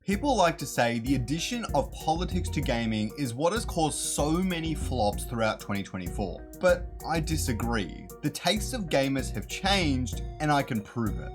People like to say the addition of politics to gaming is what has caused so many flops throughout 2024, but I disagree. The tastes of gamers have changed, and I can prove it.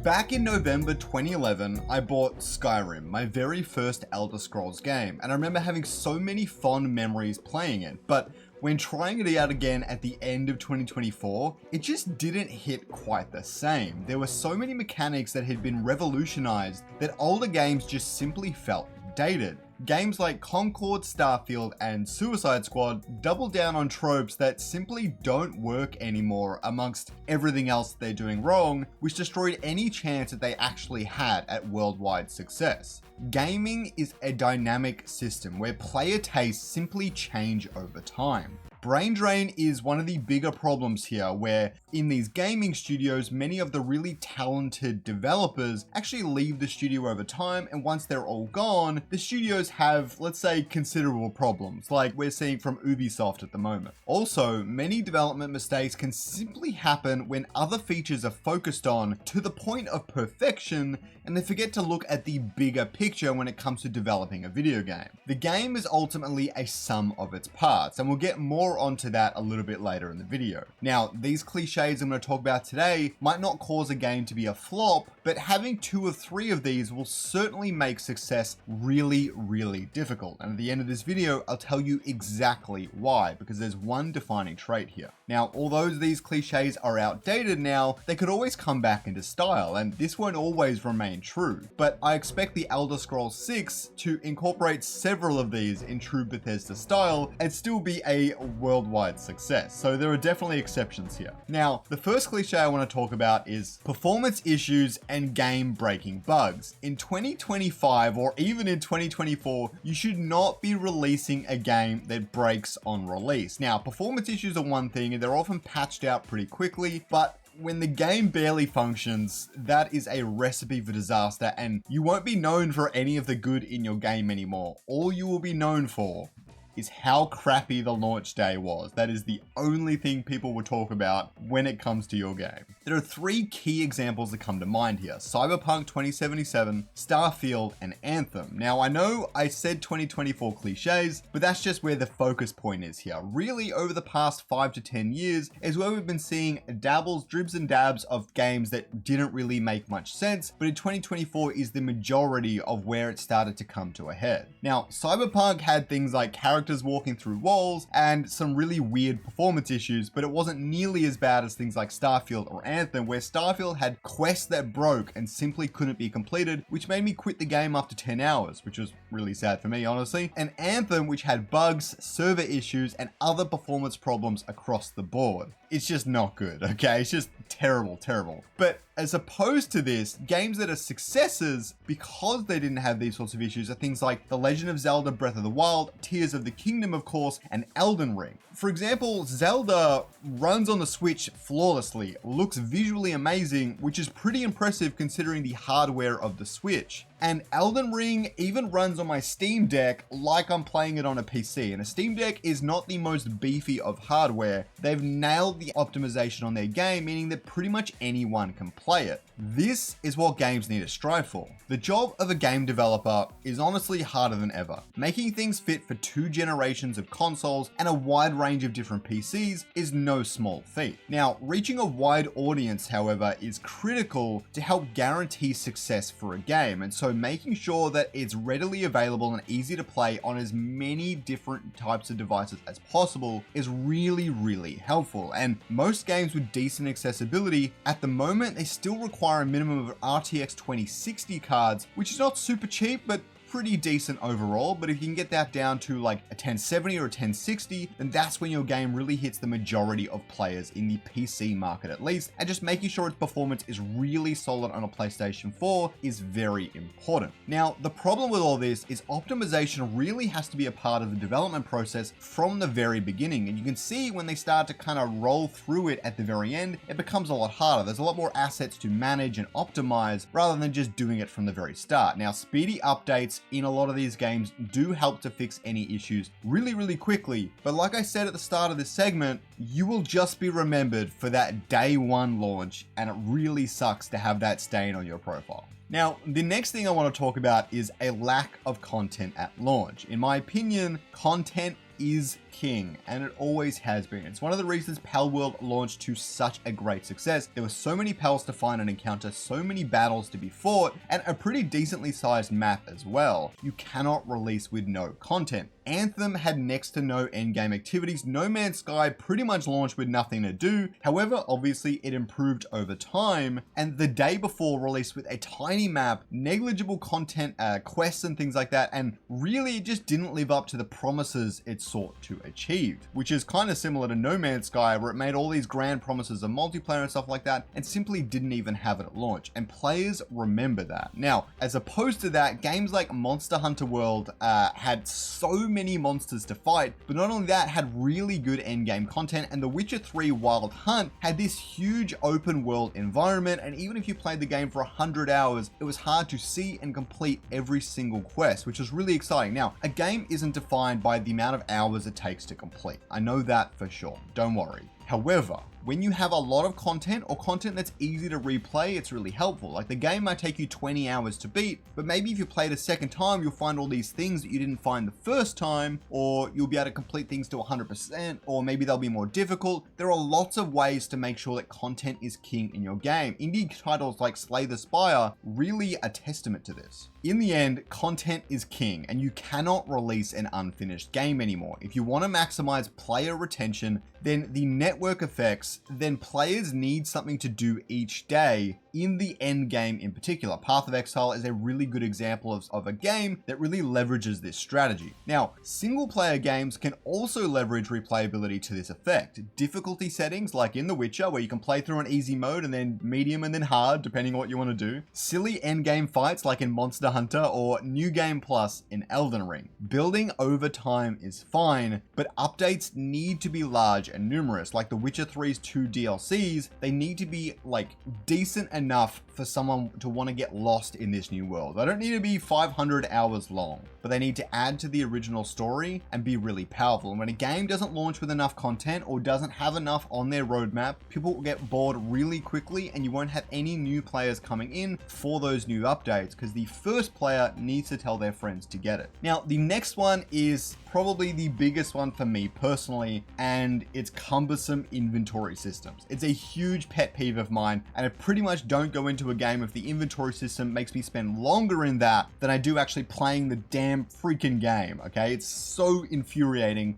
Back in November 2011, I bought Skyrim, my very first Elder Scrolls game, and I remember having so many fond memories playing it, but when trying it out again at the end of 2024, it just didn't hit quite the same. There were so many mechanics that had been revolutionized that older games just simply felt dated. Games like Concord, Starfield, and Suicide Squad double down on tropes that simply don't work anymore amongst everything else they're doing wrong, which destroyed any chance that they actually had at worldwide success. Gaming is a dynamic system where player tastes simply change over time. Brain drain is one of the bigger problems here, where in these gaming studios, many of the really talented developers actually leave the studio over time, and once they're all gone, the studios have, let's say, considerable problems, like we're seeing from Ubisoft at the moment. Also, many development mistakes can simply happen when other features are focused on to the point of perfection, and they forget to look at the bigger picture when it comes to developing a video game. The game is ultimately a sum of its parts, and we'll get more onto that a little bit later in the video. Now, these cliches I'm going to talk about today might not cause a game to be a flop, but having 2 or 3 of these will certainly make success really, really difficult. And at the end of this video, I'll tell you exactly why, because there's one defining trait here. Now, although these cliches are outdated now, they could always come back into style, and this won't always remain true. But I expect the Elder Scrolls 6 to incorporate several of these in true Bethesda style and still be a worldwide success. So there are definitely exceptions here. Now, the first cliche I want to talk about is performance issues and game-breaking bugs. In 2025 or even in 2024, you should not be releasing a game that breaks on release. Now, performance issues are one thing, and they're often patched out pretty quickly, but when the game barely functions, that is a recipe for disaster, and you won't be known for any of the good in your game anymore. All you will be known for is how crappy the launch day was. That is the only thing people will talk about when it comes to your game. There are 3 key examples that come to mind here: Cyberpunk 2077, Starfield, and Anthem. Now, I know I said 2024 cliches, but that's just where the focus point is here. Really, over the past 5 to 10 years is where we've been seeing dabbles, dribs and dabs of games that didn't really make much sense, but in 2024 is the majority of where it started to come to a head. Now, Cyberpunk had things like characters walking through walls and some really weird performance issues, but it wasn't nearly as bad as things like Starfield or Anthem, where Starfield had quests that broke and simply couldn't be completed, which made me quit the game after 10 hours, which was really sad for me, honestly. And Anthem, which had bugs, server issues, and other performance problems across the board. It's just not good, okay? It's just terrible, terrible. But as opposed to this, games that are successes because they didn't have these sorts of issues are things like The Legend of Zelda Breath of the Wild, Tears of the Kingdom, of course, and Elden Ring. For example, Zelda runs on the Switch flawlessly, looks visually amazing, which is pretty impressive considering the hardware of the Switch. And Elden Ring even runs on my Steam Deck like I'm playing it on a PC. And a Steam Deck is not the most beefy of hardware. They've nailed the optimization on their game, meaning that pretty much anyone can play it. This is what games need to strive for. The job of a game developer is honestly harder than ever. Making things fit for 2 generations of consoles and a wide range of different PCs is no small feat. Now, reaching a wide audience, however, is critical to help guarantee success for a game, and so making sure that it's readily available and easy to play on as many different types of devices as possible is really, really helpful. And most games with decent accessibility, at the moment, they still require a minimum of RTX 2060 cards, which is not super cheap, but pretty decent overall. But if you can get that down to like a 1070 or a 1060, then that's when your game really hits the majority of players in the PC market at least. And just making sure its performance is really solid on a PlayStation 4 is very important. Now, the problem with all this is optimization really has to be a part of the development process from the very beginning. And you can see when they start to kind of roll through it at the very end, it becomes a lot harder. There's a lot more assets to manage and optimize rather than just doing it from the very start. Now, speedy updates in a lot of these games do help to fix any issues really, really quickly. But like I said at the start of this segment, you will just be remembered for that day 1 launch, and it really sucks to have that stain on your profile. Now, the next thing I want to talk about is a lack of content at launch. In my opinion, content is king, and it always has been. It's one of the reasons Palworld launched to such a great success. There were so many pals to find and encounter, so many battles to be fought, and a pretty decently sized map as well. You cannot release with no content. Anthem had next to no endgame activities. No Man's Sky pretty much launched with nothing to do. However, obviously it improved over time, and the day before released with a tiny map, negligible content, quests and things like that, and really it just didn't live up to the promises it sought to achieve, which is kind of similar to No Man's Sky, where it made all these grand promises of multiplayer and stuff like that, and simply didn't even have it at launch, and players remember that. Now, as opposed to that, games like Monster Hunter World had so many monsters to fight, but not only that, had really good endgame content, and The Witcher 3 Wild Hunt had this huge open world environment, and even if you played the game for 100 hours, it was hard to see and complete every single quest, which was really exciting. Now, a game isn't defined by the amount of hours it takes to complete. I know that for sure, don't worry. However, when you have a lot of content or content that's easy to replay, it's really helpful. Like the game might take you 20 hours to beat, but maybe if you play it a second time, you'll find all these things that you didn't find the first time, or you'll be able to complete things to 100%, or maybe they'll be more difficult. There are lots of ways to make sure that content is king in your game. Indie titles like Slay the Spire really a testament to this. In the end, content is king, and you cannot release an unfinished game anymore. If you want to maximize player retention, then the network effects, then players need something to do each day in the end game in particular. Path of Exile is a really good example of a game that really leverages this strategy. Now, single player games can also leverage replayability to this effect. Difficulty settings like in The Witcher, where you can play through an easy mode and then medium and then hard, depending on what you want to do. Silly end game fights like in Monster Hunter, or New Game Plus in Elden Ring. Building over time is fine, but updates need to be large and numerous. Like The Witcher 3's 2 DLCs, they need to be like decent enough for someone to want to get lost in this new world. They don't need to be 500 hours long, but they need to add to the original story and be really powerful. And when a game doesn't launch with enough content or doesn't have enough on their roadmap, people will get bored really quickly, and you won't have any new players coming in for those new updates, because the first player needs to tell their friends to get it. Now, the next one is probably the biggest one for me personally, and it's cumbersome inventory systems. It's a huge pet peeve of mine, and I pretty much don't go into a game if the inventory system makes me spend longer in that than I do actually playing the damn freaking game, okay? It's so infuriating.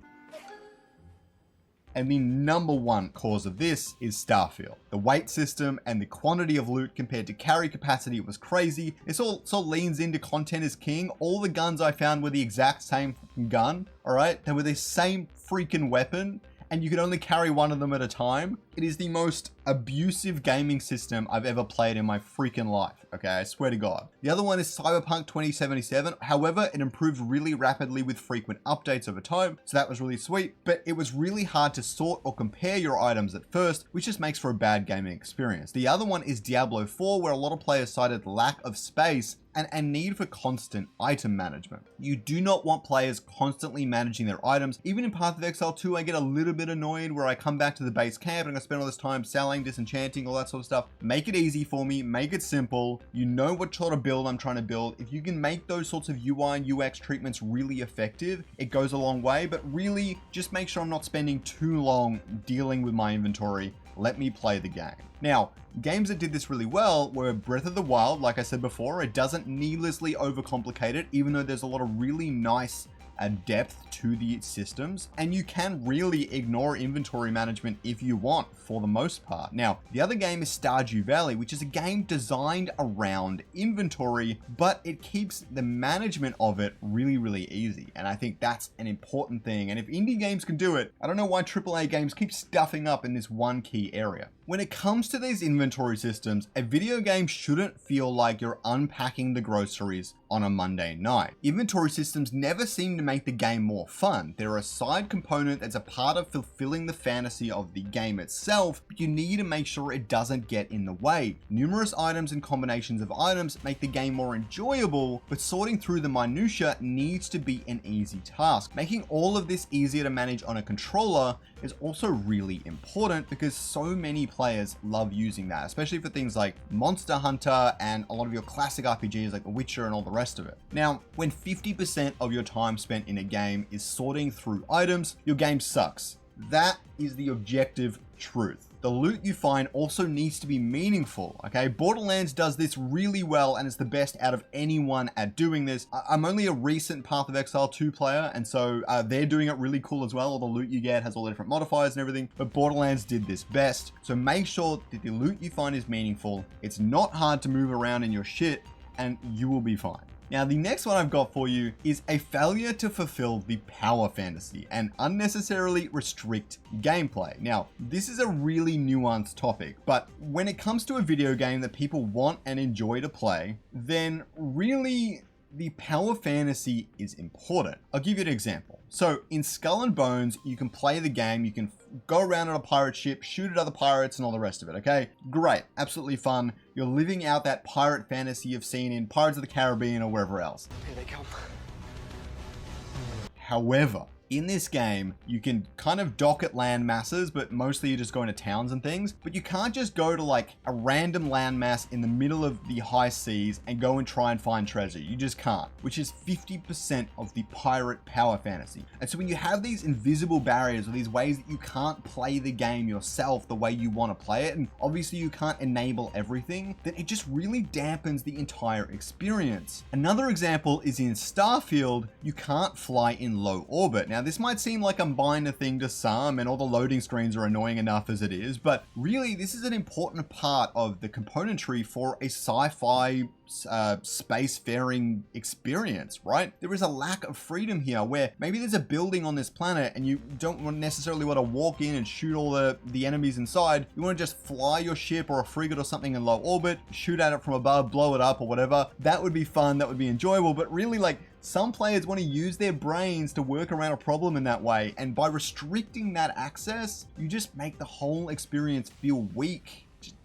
And the number one cause of this is Starfield. The weight system and the quantity of loot compared to carry capacity was crazy. This also leans into content is king. All the guns I found were the exact same gun, all right? They were the same freaking weapon, and you could only carry one of them at a time. It is the most abusive gaming system I've ever played in my freaking life, okay? I swear to God. The other one is Cyberpunk 2077. However, it improved really rapidly with frequent updates over time, so that was really sweet, but it was really hard to sort or compare your items at first, which just makes for a bad gaming experience. The other one is Diablo 4, where a lot of players cited the lack of space and a need for constant item management. You do not want players constantly managing their items. Even in Path of Exile 2, I get a little bit annoyed where I come back to the base camp and I spend all this time selling, disenchanting, all that sort of stuff. Make it easy for me, make it simple. You know what sort of build I'm trying to build. If you can make those sorts of UI and UX treatments really effective, it goes a long way, but really just make sure I'm not spending too long dealing with my inventory. Let me play the game. Now, games that did this really well were Breath of the Wild. Like I said before, it doesn't needlessly overcomplicate it, even though there's a lot of really nice depth to the systems, and you can really ignore inventory management if you want, for the most part. Now, the other game is Stardew Valley, which is a game designed around inventory, but it keeps the management of it really, really easy, and I think that's an important thing. And if indie games can do it, I don't know why AAA games keep stuffing up in this one key area. When it comes to these inventory systems, a video game shouldn't feel like you're unpacking the groceries on a Monday night. Inventory systems never seem to make the game more fun. They're a side component that's a part of fulfilling the fantasy of the game itself, but you need to make sure it doesn't get in the way. Numerous items and combinations of items make the game more enjoyable, but sorting through the minutia needs to be an easy task. Making all of this easier to manage on a controller is also really important because so many players love using that, especially for things like Monster Hunter and a lot of your classic RPGs like The Witcher and all the rest of it. Now, when 50% of your time spent in a game is sorting through items, your game sucks. That is the objective truth. The loot you find also needs to be meaningful, okay? Borderlands does this really well and is the best out of anyone at doing this. I'm only a recent Path of Exile 2 player, and so they're doing it really cool as well. All the loot you get has all the different modifiers and everything, but Borderlands did this best. So make sure that the loot you find is meaningful. It's not hard to move around in your shit, and you will be fine. Now, the next one I've got for you is a failure to fulfill the power fantasy and unnecessarily restrict gameplay. Now, this is a really nuanced topic, but when it comes to a video game that people want and enjoy to play, then really the power fantasy is important. I'll give you an example. So in Skull and Bones, you can play the game, you can go around on a pirate ship, shoot at other pirates and all the rest of it, okay? Great, absolutely fun. You're living out that pirate fantasy you've seen in Pirates of the Caribbean or wherever else. Here they come. However, in this game, you can kind of dock at land masses, but mostly you're just going to towns and things. But you can't just go to like a random landmass in the middle of the high seas and go and try and find treasure. You just can't, which is 50% of the pirate power fantasy. And so when you have these invisible barriers or these ways that you can't play the game yourself the way you want to play it, and obviously you can't enable everything, then it just really dampens the entire experience. Another example is in Starfield, you can't fly in low orbit. Now, this might seem like a minor thing to some, and all the loading screens are annoying enough as it is, but really this is an important part of the componentry for a sci-fi spacefaring experience, right? There is a lack of freedom here where maybe there's a building on this planet and you don't necessarily want to walk in and shoot all the enemies inside. You want to just fly your ship or a frigate or something in low orbit, shoot at it from above, blow it up or whatever. That would be fun, that would be enjoyable, but really like some players want to use their brains to work around a problem in that way, and by restricting that access, you just make the whole experience feel weak. Just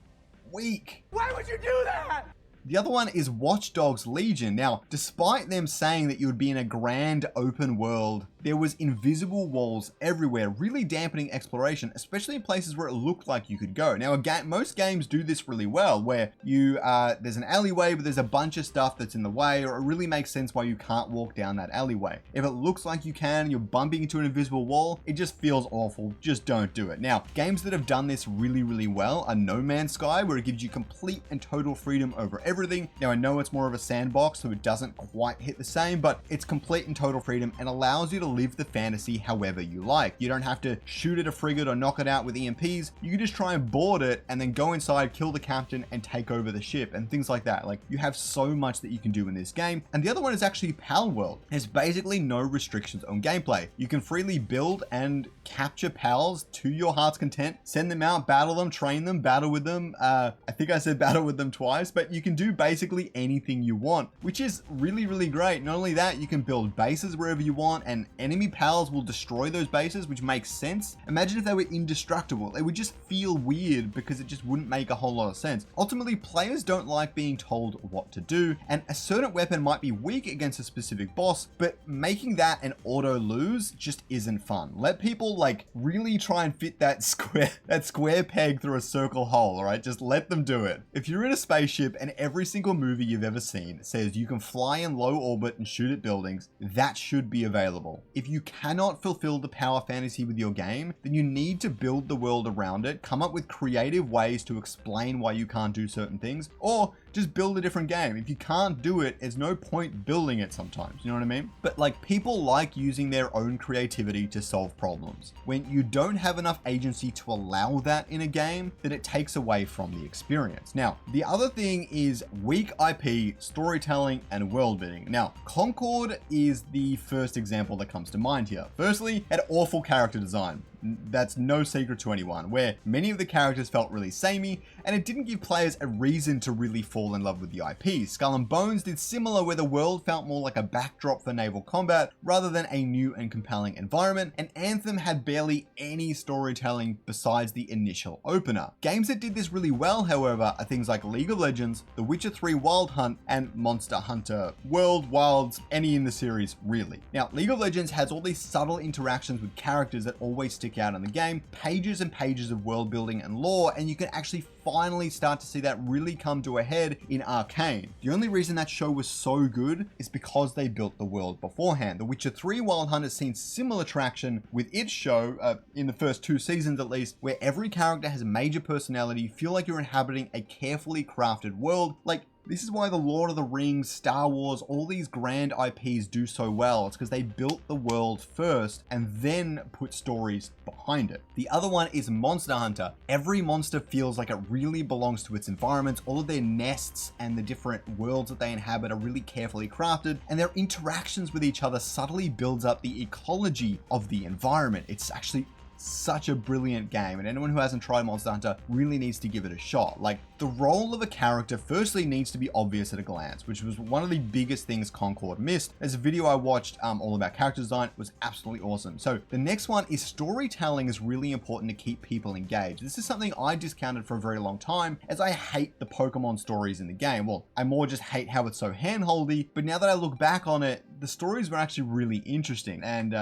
weak. Why would you do that? The other one is Watch Dogs Legion. Now, despite them saying that you would be in a grand open world, there was invisible walls everywhere, really dampening exploration, especially in places where it looked like you could go. Now, most games do this really well, where there's an alleyway, but there's a bunch of stuff that's in the way, or it really makes sense why you can't walk down that alleyway. If it looks like you can, and you're bumping into an invisible wall, it just feels awful. Just don't do it. Now, games that have done this really, really well are No Man's Sky, where it gives you complete and total freedom over everything. Now, I know it's more of a sandbox, so it doesn't quite hit the same, but it's complete and total freedom and allows you to live the fantasy however you like. You don't have to shoot at a frigate or knock it out with EMPs. You can just try and board it and then go inside, kill the captain and take over the ship and things like that. Like, you have so much that you can do in this game. And the other one is actually Palworld. There's basically no restrictions on gameplay. You can freely build and capture pals to your heart's content, send them out, battle them, train them, battle with them. I think I said battle with them twice, but you can do basically anything you want, which is really, really great. Not only that, you can build bases wherever you want, and enemy pals will destroy those bases, which makes sense. Imagine if they were indestructible. It would just feel weird because it just wouldn't make a whole lot of sense. Ultimately, players don't like being told what to do, and a certain weapon might be weak against a specific boss, but making that an auto lose just isn't fun. Let people like really try and fit that square peg through a circle hole, all right? Just let them do it. If you're in a spaceship and every single movie you've ever seen says you can fly in low orbit and shoot at buildings, that should be available. If you cannot fulfill the power fantasy with your game, then you need to build the world around it, come up with creative ways to explain why you can't do certain things, or just build a different game. If you can't do it, there's no point building it sometimes, you know what I mean? But like, people like using their own creativity to solve problems. When you don't have enough agency to allow that in a game, then it takes away from the experience. Now, the other thing is weak IP, storytelling, and world building. Now, Concord is the first example that comes to mind here. Firstly, had awful character design. That's no secret to anyone, where many of the characters felt really samey, and it didn't give players a reason to really fall in love with the IP. Skull and Bones did similar, where the world felt more like a backdrop for naval combat rather than a new and compelling environment, and Anthem had barely any storytelling besides the initial opener. Games that did this really well, however, are things like League of Legends, The Witcher 3 Wild Hunt, and Monster Hunter World, Wilds, any in the series really. Now, League of Legends has all these subtle interactions with characters that always stick out in the game, pages and pages of world building and lore, and you can actually finally start to see that really come to a head in Arcane. The only reason that show was so good is because they built the world beforehand. The Witcher 3 Wild Hunt has seen similar traction with its show, in the first 2 seasons at least, where every character has a major personality, feel like you're inhabiting a carefully crafted world. Like, this is why the Lord of the Rings, Star Wars, all these grand IPs do so well. It's because they built the world first and then put stories behind it. The other one is Monster Hunter. Every monster feels like it really belongs to its environment. All of their nests and the different worlds that they inhabit are really carefully crafted, and their interactions with each other subtly builds up the ecology of the environment. It's actually such a brilliant game, and anyone who hasn't tried Monster Hunter really needs to give it a shot. Like, the role of a character firstly needs to be obvious at a glance, which was one of the biggest things Concord missed. There's a video I watched all about character design. It was absolutely awesome. So the next one is storytelling is really important to keep people engaged. This is something I discounted for a very long time, as I hate the Pokemon stories in the game. Well, I more just hate how it's so handholdy, but now that I look back on it, the stories were actually really interesting. And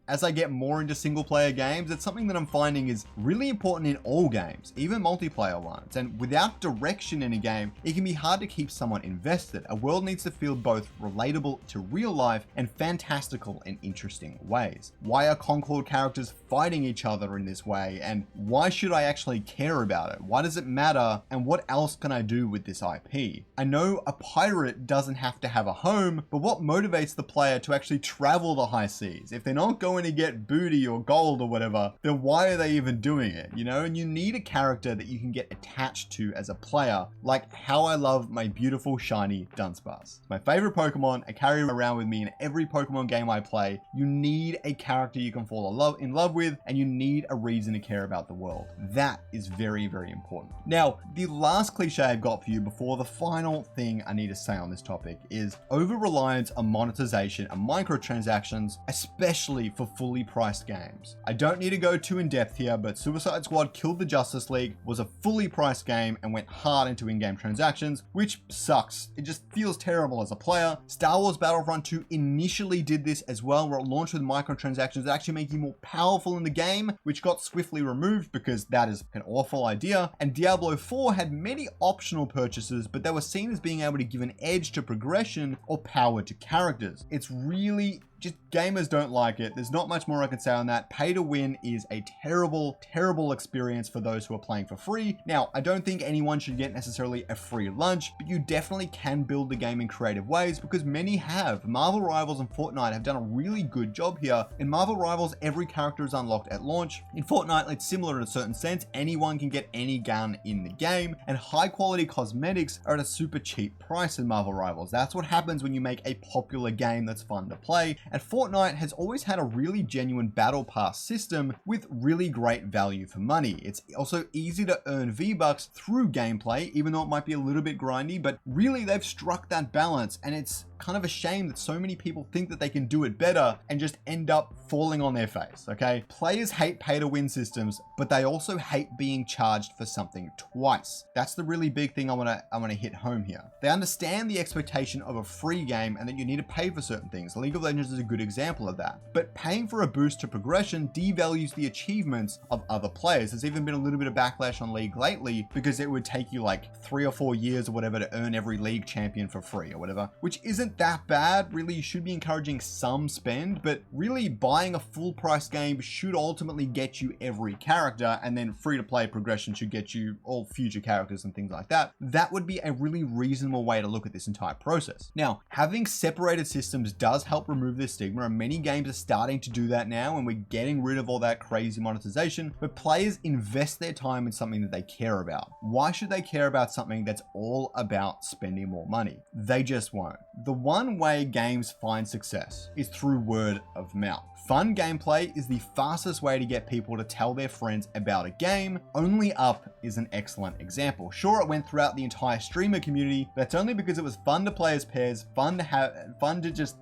as I get more into single player games, it's something that I'm finding is really important in all games, even multiplayer ones. And without direction in a game, it can be hard to keep someone invested. A world needs to feel both relatable to real life and fantastical in interesting ways. Why are Concord characters fighting each other in this way? And why should I actually care about it? Why does it matter? And what else can I do with this IP? I know a pirate doesn't have to have a home, but what motivates the player to actually travel the high seas? If they're not going to get booty or gold or whatever, then why are they even doing it? You know, and you need a character that you can get attached to as a player, like how I love my beautiful shiny Dunsparce. My favorite Pokemon. I carry him around with me in every Pokemon game I play. You need a character you can fall in love with, and you need a reason to care about the world. That is very, very important. Now, the last cliche I've got for you before the final thing I need to say on this topic is over-reliance on monetization and microtransactions, especially for fully priced games. I don't need to go too in depth here, but Suicide Squad Killed the Justice League was a fully priced game and went hard into in-game transactions, which sucks. It just feels terrible as a player. Star Wars Battlefront 2 initially did this as well, where it launched with microtransactions that actually make you more powerful in the game, which got swiftly removed because that is an awful idea. And Diablo 4 had many optional purchases, but they were seen as being able to give an edge to progression or power to characters. It's really just gamers don't like it. There's not much more I can say on that. Pay to win is a terrible, terrible experience for those who are playing for free. Now, I don't think anyone should get necessarily a free lunch, but you definitely can build the game in creative ways because many have. Marvel Rivals and Fortnite have done a really good job here. In Marvel Rivals, every character is unlocked at launch. In Fortnite, it's similar in a certain sense. Anyone can get any gun in the game, and high quality cosmetics are at a super cheap price in Marvel Rivals. That's what happens when you make a popular game that's fun to play. And Fortnite has always had a really genuine battle pass system with really great value for money. It's also easy to earn V-Bucks through gameplay, even though it might be a little bit grindy, but really they've struck that balance, and it's kind of a shame that so many people think that they can do it better and just end up falling on their face, okay? Players hate pay-to-win systems, but they also hate being charged for something twice. That's the really big thing I wanna hit home here. They understand the expectation of a free game and that you need to pay for certain things. League of Legends is a good example of that. But paying for a boost to progression devalues the achievements of other players. There's even been a little bit of backlash on League lately because it would take you like 3 or 4 years or whatever to earn every League champion for free or whatever, which isn't that bad. Really, you should be encouraging some spend, but really buying a full price game should ultimately get you every character, and then free to play progression should get you all future characters and things like that. That would be a really reasonable way to look at this entire process. Now, having separated systems does help remove this stigma, and many games are starting to do that now, and we're getting rid of all that crazy monetization, but players invest their time in something that they care about. Why should they care about something that's all about spending more money? They just won't. The one way games find success is through word of mouth. Fun gameplay is the fastest way to get people to tell their friends about a game. Only Up is an excellent example. Sure, it went throughout the entire streamer community, but that's only because it was fun to play as pairs, fun to just,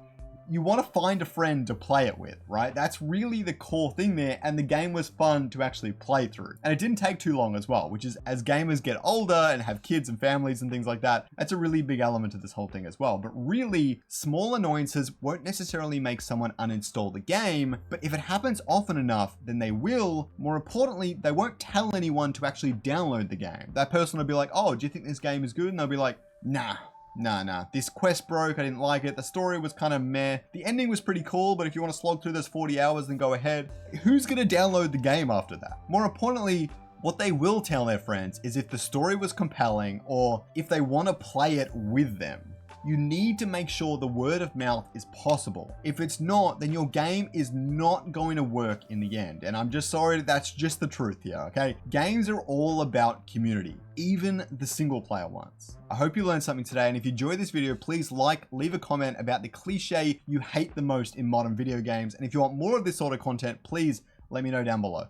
you want to find a friend to play it with, right? That's really the core thing there, and the game was fun to actually play through. And it didn't take too long as well, which is, as gamers get older and have kids and families and things like that, that's a really big element to this whole thing as well. But really, small annoyances won't necessarily make someone uninstall the game, but if it happens often enough, then they will. More importantly, they won't tell anyone to actually download the game. That person will be like, oh, do you think this game is good? And they'll be like, nah. This quest broke, I didn't like it. The story was kind of meh. The ending was pretty cool, but if you want to slog through those 40 hours, then go ahead. Who's going to download the game after that? More importantly, what they will tell their friends is if the story was compelling or if they want to play it with them. You need to make sure the word of mouth is possible. If it's not, then your game is not going to work in the end. And I'm just sorry, that's just the truth here, okay? Games are all about community, even the single player ones. I hope you learned something today, and if you enjoyed this video, please leave a comment about the cliche you hate the most in modern video games. And if you want more of this sort of content, please let me know down below.